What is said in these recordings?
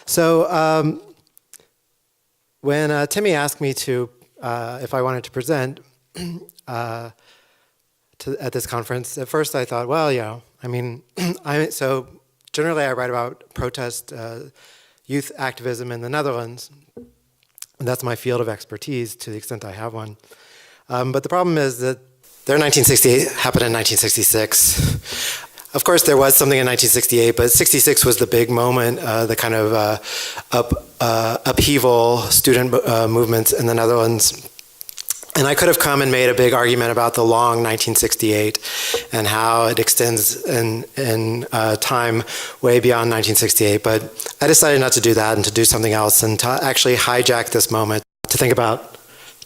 So when Timmy asked me to, if I wanted to present at this conference, at first I thought, well, I mean, so generally I write about protest, youth activism in the Netherlands. And that's my field of expertise to the extent I have one. But the problem is that their 1968 happened in 1966. Of course, there was something in 1968, but 66 was the big moment, the kind of upheaval student movements in the Netherlands. And I could have come and made a big argument about the long 1968 and how it extends in time way beyond 1968. But I decided not to do that and to do something else and to actually hijack this moment to think about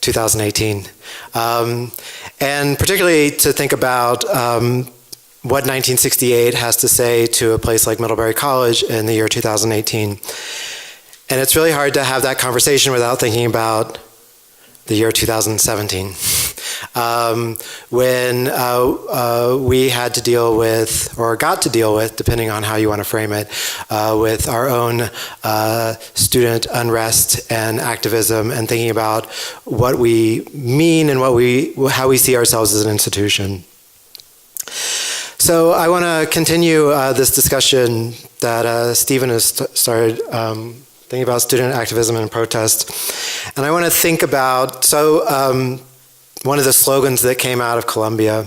2018. And particularly to think about what 1968 has to say to a place like Middlebury College in the year 2018. And it's really hard to have that conversation without thinking about the year 2017, when we had to deal with, or got to deal with, depending on how you want to frame it, with our own student unrest and activism, and thinking about what we mean and how we see ourselves as an institution. So I want to continue this discussion that Stephen has started thinking about student activism and protest. And I want to think about, one of the slogans that came out of Columbia,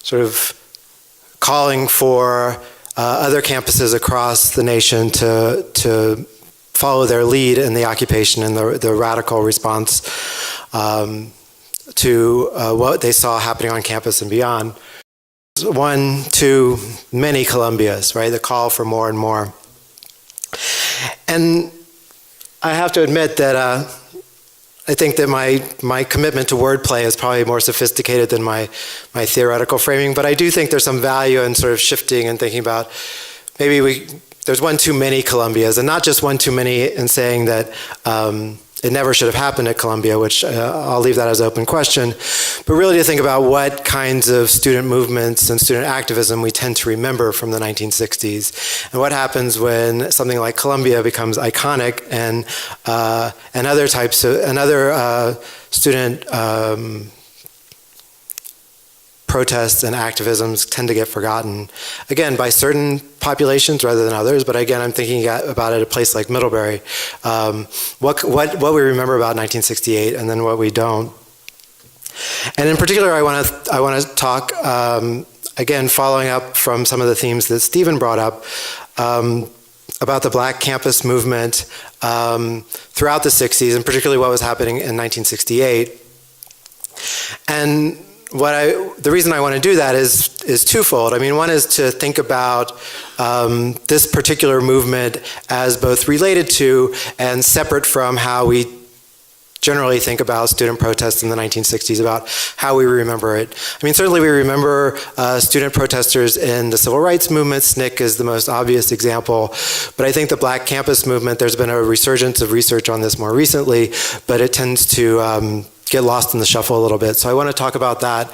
sort of calling for other campuses across the nation to follow their lead in the occupation and the radical response to what they saw happening on campus and beyond. One to many Columbias, right? The call for more and more. And I have to admit that I think that my commitment to wordplay is probably more sophisticated than my theoretical framing, but I do think there's some value in sort of shifting and thinking about maybe there's one too many Columbias, and not just one too many in saying that it never should have happened at Columbia, which I'll leave that as an open question, but really to think about what kinds of student movements and student activism we tend to remember from the 1960s, and what happens when something like Columbia becomes iconic and other types of, and other student protests and activisms tend to get forgotten, again, by certain populations rather than others. But again, I'm thinking about it at a place like Middlebury. What we remember about 1968 and then what we don't. And in particular, I want to talk, again, following up from some of the themes that Stephen brought up, about the Black campus movement throughout the 60s, and particularly what was happening in 1968. And the reason I want to do that is twofold. I mean, one is to think about this particular movement as both related to and separate from how we generally think about student protests in the 1960s, about how we remember it. I mean, certainly we remember student protesters in the civil rights movement. SNCC is the most obvious example. But I think the Black campus movement, there's been a resurgence of research on this more recently, but it tends to get lost in the shuffle a little bit. So I want to talk about that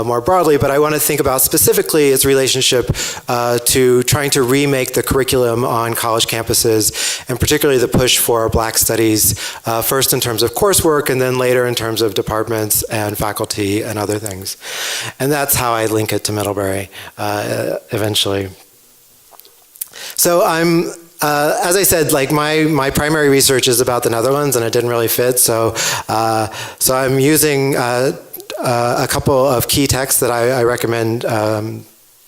more broadly, but I want to think about specifically its relationship to trying to remake the curriculum on college campuses, and particularly the push for Black studies, first in terms of coursework, and then later in terms of departments and faculty and other things. And that's how I link it to Middlebury eventually. So as I said, like my primary research is about the Netherlands, and it didn't really fit. So I'm using a couple of key texts that I recommend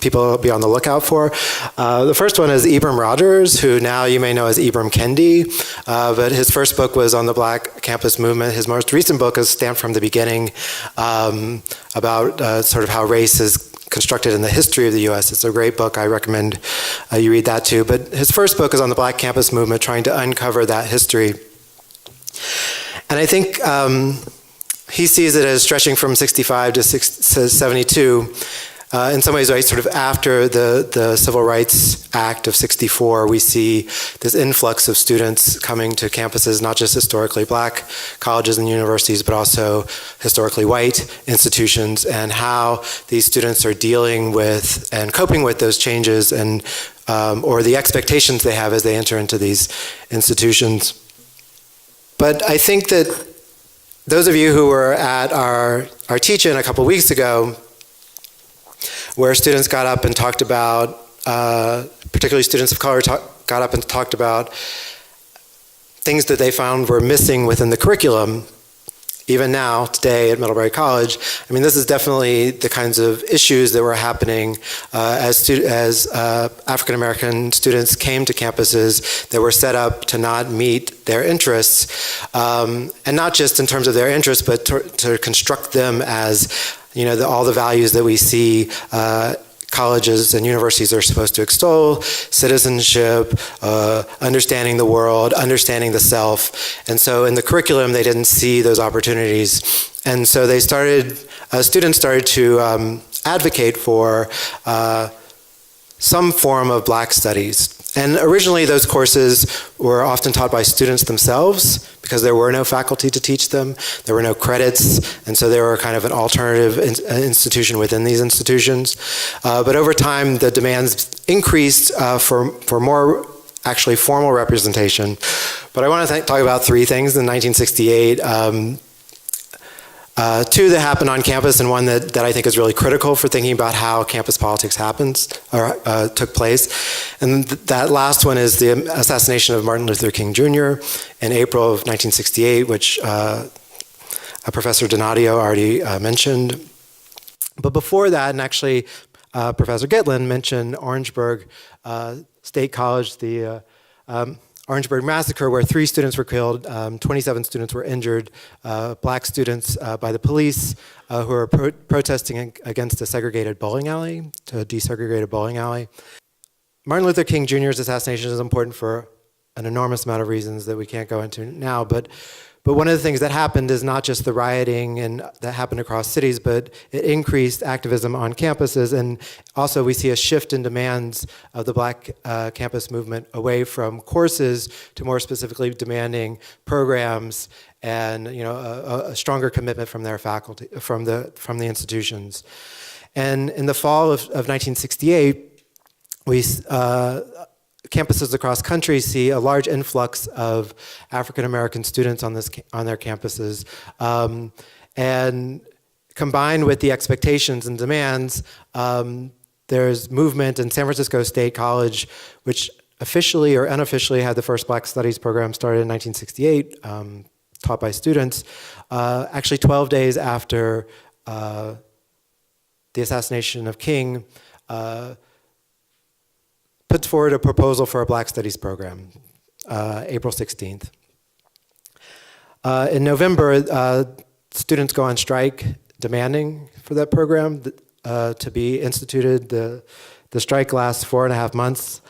people be on the lookout for. The first one is Ibram Rogers, who now you may know as Ibram Kendi, but his first book was on the Black campus movement. His most recent book is Stamped from the Beginning, about sort of how race is constructed in the history of the U.S. It's a great book. I recommend you read that too. But his first book is on the Black campus movement, trying to uncover that history. And I think he sees it as stretching from 65 to 72. In some ways, right, sort of after the Civil Rights Act of 64, we see this influx of students coming to campuses, not just historically Black colleges and universities, but also historically white institutions, and how these students are dealing with and coping with those changes and or the expectations they have as they enter into these institutions. But I think that those of you who were at our teach-in a couple weeks ago, where students got up and talked about, particularly students of color got up and talked about things that they found were missing within the curriculum, even now, today at Middlebury College. I mean, this is definitely the kinds of issues that were happening as African American students came to campuses that were set up to not meet their interests, and not just in terms of their interests, but to construct them as, you know, all the values that we see colleges and universities are supposed to extol: citizenship, understanding the world, understanding the self. And so in the curriculum, they didn't see those opportunities. And so they students started to advocate for some form of Black studies. And originally those courses were often taught by students themselves because there were no faculty to teach them, there were no credits, and so they were kind of an alternative institution within these institutions. But over time, the demands increased for more actually formal representation. But I want to talk about three things in 1968. Two that happened on campus, and one that I think is really critical for thinking about how campus politics took place. And that last one is the assassination of Martin Luther King Jr. in April of 1968, which Professor Donadio already mentioned. But before that, and actually Professor Gitlin mentioned Orangeburg State College, the Orangeburg massacre, where 3 students were killed, 27 students were injured, Black students by the police who were protesting against a segregated bowling alley, to desegregate a bowling alley. Martin Luther King Jr.'s assassination is important for an enormous amount of reasons that we can't go into now, but one of the things that happened is not just the rioting that happened across cities, but it increased activism on campuses, and also we see a shift in demands of the Black campus movement away from courses to more specifically demanding programs and, you know, a stronger commitment from their faculty, from the institutions. And in the fall of 1968, campuses across country see a large influx of African American students on their campuses, and combined with the expectations and demands, there's movement in San Francisco State College, which officially or unofficially had the first Black Studies program started in 1968, taught by students, actually 12 days after the assassination of King. Puts forward a proposal for a Black Studies program, April 16th. In November, students go on strike demanding for that program to be instituted. The strike lasts 4.5 months.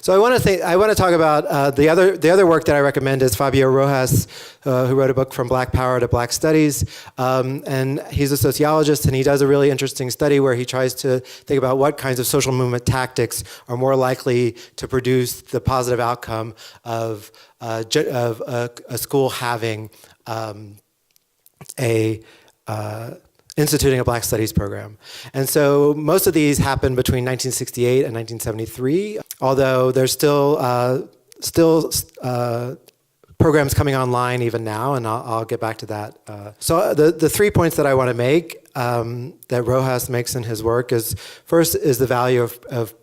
So I want to talk about the other work that I recommend is Fabio Rojas, who wrote a book From Black Power to Black Studies, and he's a sociologist, and he does a really interesting study where he tries to think about what kinds of social movement tactics are more likely to produce the positive outcome of a school having instituting a Black Studies program. And so most of these happened between 1968 and 1973, although there's still programs coming online even now, and I'll get back to that. So the 3 points that I want to make that Rojas makes in his work is, first is the value of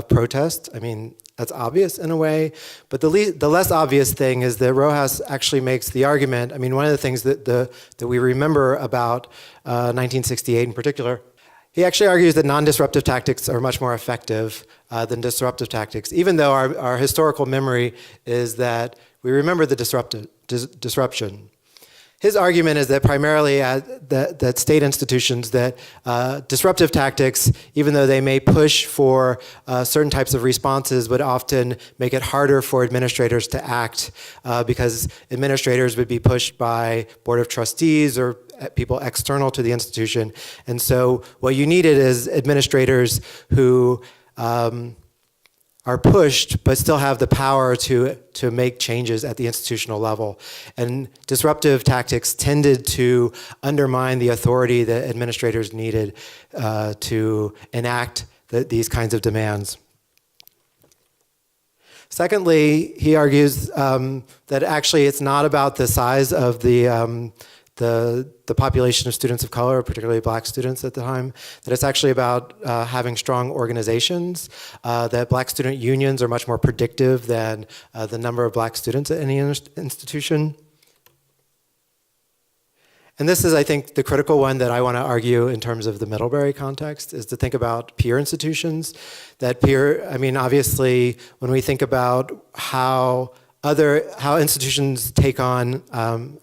protest. I mean, that's obvious in a way, but the less obvious thing is that Rojas actually makes the argument. I mean, one of the things that we remember about 1968 in particular, he actually argues that non-disruptive tactics are much more effective than disruptive tactics, even though our historical memory is that we remember the disruption. His argument is that primarily that state institutions, that disruptive tactics, even though they may push for certain types of responses, would often make it harder for administrators to act because administrators would be pushed by board of trustees or people external to the institution. And so what you needed is administrators who are pushed but still have the power to make changes at the institutional level. And disruptive tactics tended to undermine the authority that administrators needed to enact these kinds of demands. Secondly, he argues that actually it's not about the size of the population of students of color, particularly black students at the time, that it's actually about having strong organizations, that black student unions are much more predictive than the number of black students at any institution. And this is, I think, the critical one that I want to argue in terms of the Middlebury context, is to think about peer institutions. I mean, obviously, when we think about how institutions take on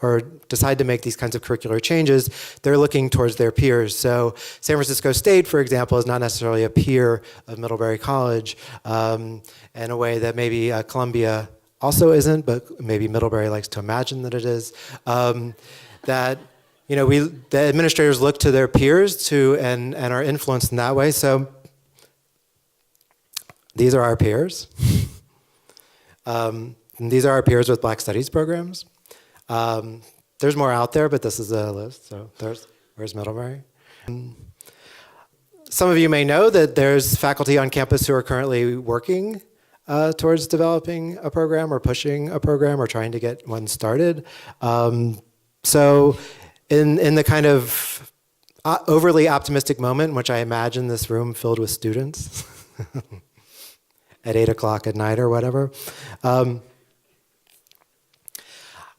or decide to make these kinds of curricular changes, they're looking towards their peers. So San Francisco State, for example, is not necessarily a peer of Middlebury College in a way that maybe Columbia also isn't, but maybe Middlebury likes to imagine that it is. The administrators look to their peers and are influenced in that way. So these are our peers. And these are our peers with Black Studies programs. There's more out there, but this is a list. So where's Middlebury? Some of you may know that there's faculty on campus who are currently working towards developing a program or pushing a program or trying to get one started. So in the kind of overly optimistic moment in which I imagine this room filled with students at 8 o'clock at night or whatever,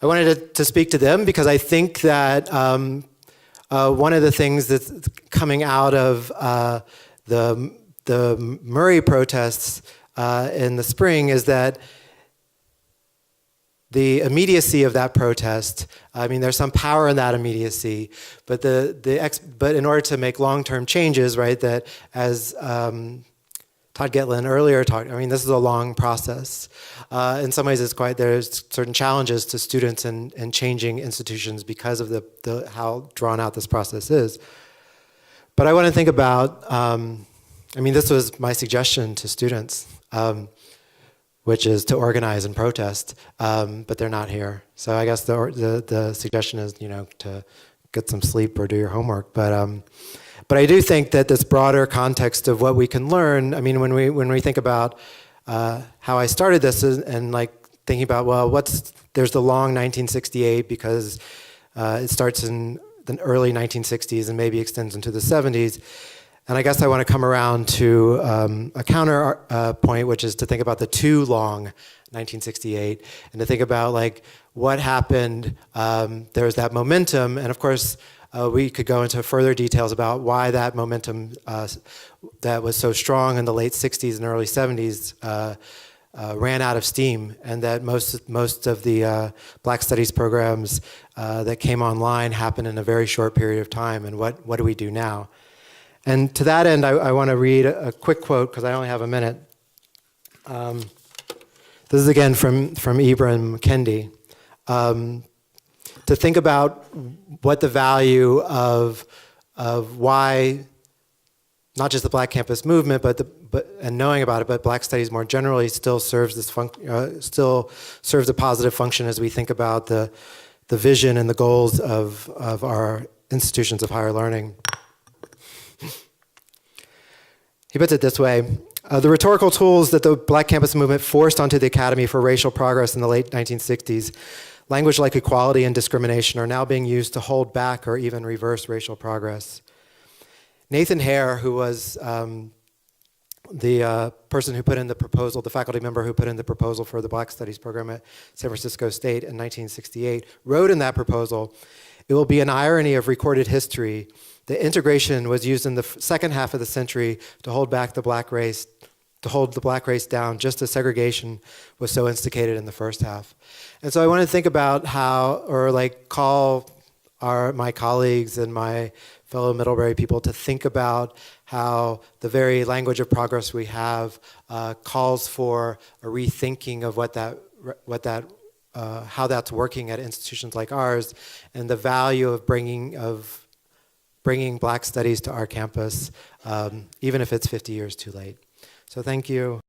I wanted to speak to them because I think that one of the things that's coming out of the Murray protests in the spring is that the immediacy of that protest, I mean, there's some power in that immediacy, but but in order to make long-term changes, right, that as Todd Gitlin earlier talked, I mean, this is a long process. In some ways, there's certain challenges to students in changing institutions because of how drawn out this process is. But I want to think about, I mean, this was my suggestion to students, which is to organize and protest, but they're not here. So I guess the suggestion is, to get some sleep or do your homework. But I do think that this broader context of what we can learn, I mean, when we think about how I started this and like thinking about, well, there's the long 1968 because it starts in the early 1960s and maybe extends into the 70s. And I guess I want to come around to a counter point, which is to think about the too long 1968 and to think about like what happened. There's that momentum, and of course, we could go into further details about why that momentum that was so strong in the late 60s and early 70s ran out of steam, and that most of the Black Studies programs that came online happened in a very short period of time, and what do we do now? And to that end, I want to read a quick quote, because I only have a minute. This is again from Ibram Kendi. To think about what the value of why not just the Black Campus movement, and knowing about it, but Black Studies more generally still serves a positive function as we think about the vision and the goals of our institutions of higher learning. He puts it this way. The rhetorical tools that the Black Campus movement forced onto the Academy for racial progress in the late 1960s, language like equality and discrimination, are now being used to hold back or even reverse racial progress. Nathan Hare, who was the person who put in the proposal, the faculty member who put in the proposal for the Black Studies program at San Francisco State in 1968, wrote in that proposal, "It will be an irony of recorded history that integration was used in the second half of the century to hold back the black race, down, just as segregation was so instigated in the first half." And so I want to think about how, or like call my colleagues and my fellow Middlebury people to think about how the very language of progress we have calls for a rethinking of how that's working at institutions like ours, and the value of bringing Black Studies to our campus, even if it's 50 years too late. So thank you.